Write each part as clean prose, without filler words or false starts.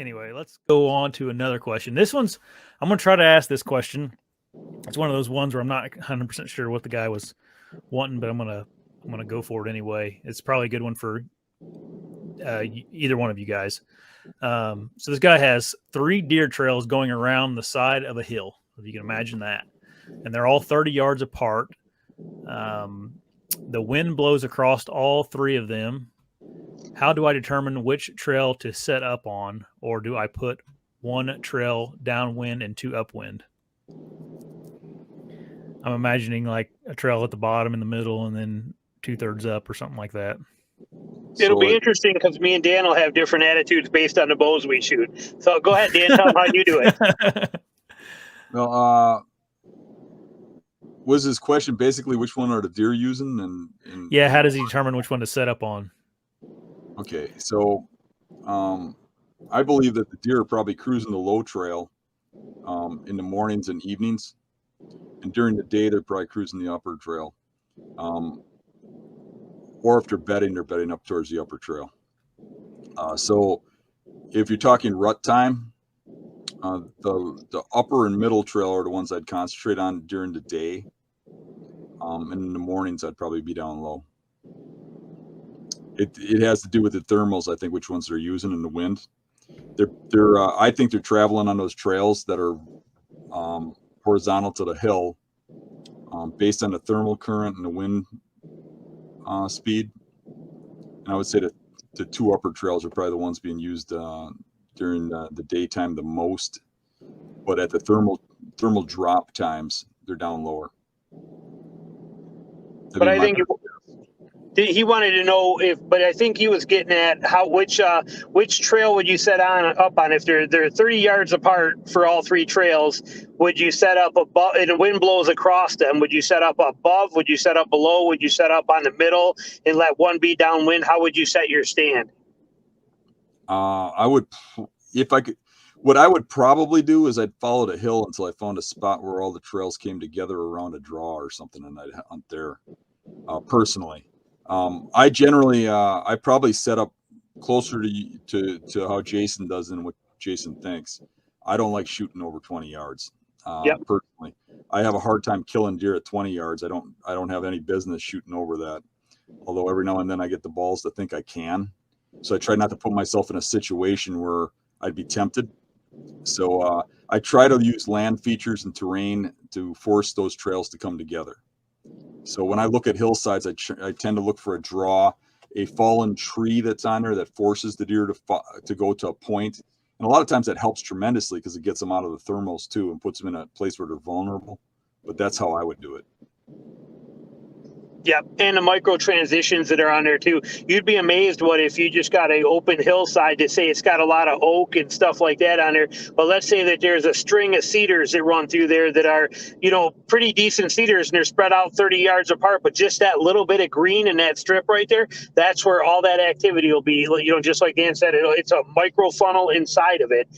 Anyway, let's go on to another question. I'm going to try to ask this question. It's one of those ones where I'm not 100% sure what the guy was wanting, but I'm gonna go for it anyway. It's probably a good one for either one of you guys. So this guy has 3 deer trails going around the side of a hill, if you can imagine that, and they're all 30 yards apart. The wind blows across all 3 of them. How do I determine which trail to set up on, or do I put one trail downwind and 2 upwind? I'm imagining like a trail at the bottom, in the middle, and then 2/3 up or something like that. It'll be interesting because me and Dan will have different attitudes based on the bows we shoot. So go ahead, Dan, tell them how you do it. Well, was his question basically which one are the deer using? And yeah, how does he determine which one to set up on? Okay, so I believe that the deer are probably cruising the low trail in the mornings and evenings, and during the day they're probably cruising the upper trail. Or if they're bedding up towards the upper trail. So if you're talking rut time, the upper and middle trail are the ones I'd concentrate on during the day. And in the mornings, I'd probably be down low. It has to do with the thermals, I think, which ones they're using in the wind. I think they're traveling on those trails that are horizontal to the hill, based on the thermal current and the wind speed. And I would say that the 2 upper trails are probably the ones being used during the daytime the most, but at the thermal drop times, they're down lower. But I think he wanted to know but I think he was getting at which trail would you set up on if they're 30 yards apart for all 3 trails. Would you set up above and the wind blows across them? Would you set up above? Would you set up below? Would you set up on the middle and let one be downwind? How would you set your stand? I would, if I could. What I would probably do is I'd follow the hill until I found a spot where all the trails came together around a draw or something, and I'd hunt there. Personally, I generally I probably set up closer to how Jason does than what Jason thinks. I don't like shooting over 20 yards. Personally, I have a hard time killing deer at 20 yards. I don't have any business shooting over that. Although every now and then I get the balls to think I can. So I try not to put myself in a situation where I'd be tempted. So I try to use land features and terrain to force those trails to come together. So when I look at hillsides, I tend to look for a draw, a fallen tree that's on there that forces the deer to go to a point. And a lot of times that helps tremendously because it gets them out of the thermals too and puts them in a place where they're vulnerable. But that's how I would do it. Yep, and the micro transitions that are on there too. You'd be amazed what if you just got an open hillside to say it's got a lot of oak and stuff like that on there. But let's say that there's a string of cedars that run through there that are, pretty decent cedars and they're spread out 30 yards apart. But just that little bit of green in that strip right there, that's where all that activity will be. Just like Dan said, it's a micro funnel inside of it.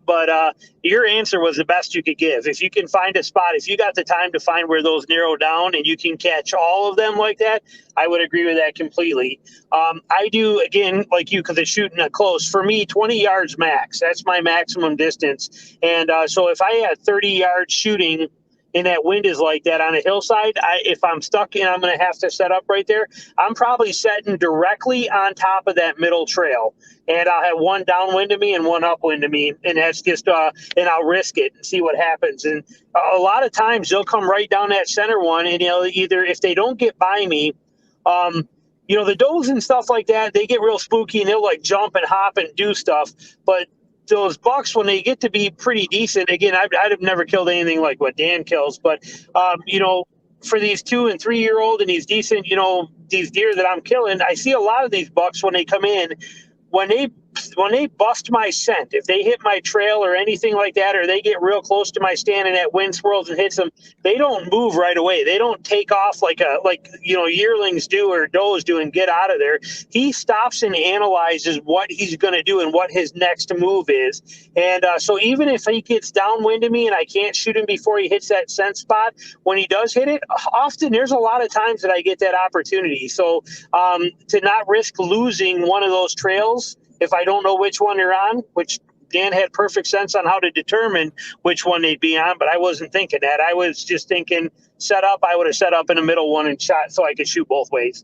But your answer was the best you could give. If you can find a spot, if you got the time to find where those narrow down and you can catch all of them like that, I would agree with that completely. I do, again, like you, because it's shooting it close. For me, 20 yards max. That's my maximum distance. And so if I had 30 yards shooting and that wind is like that on a hillside, if I'm stuck and I'm going to have to set up right there, I'm probably setting directly on top of that middle trail. And I'll have one downwind of me and one upwind of me. And that's just, and I'll risk it and see what happens. And a lot of times they'll come right down that center one. And, either if they don't get by me, the does and stuff like that, they get real spooky and they'll like jump and hop and do stuff. But those bucks, when they get to be pretty decent, again, I'd have never killed anything like what Dan kills, but for these 2 and 3 year old and these decent, these deer that I'm killing, I see a lot of these bucks when they come in, when they bust my scent, if they hit my trail or anything like that, or they get real close to my stand and that wind swirls and hits them, they don't move right away. They don't take off like yearlings do or does do and get out of there. He stops and analyzes what he's going to do and what his next move is. And so even if he gets downwind of me and I can't shoot him before he hits that scent spot, when he does hit it, often there's a lot of times that I get that opportunity. So to not risk losing one of those trails if I don't know which one they're on, which Dan had perfect sense on how to determine which one they'd be on, but I wasn't thinking that. I was just thinking set up. I would have set up in the middle one and shot so I could shoot both ways.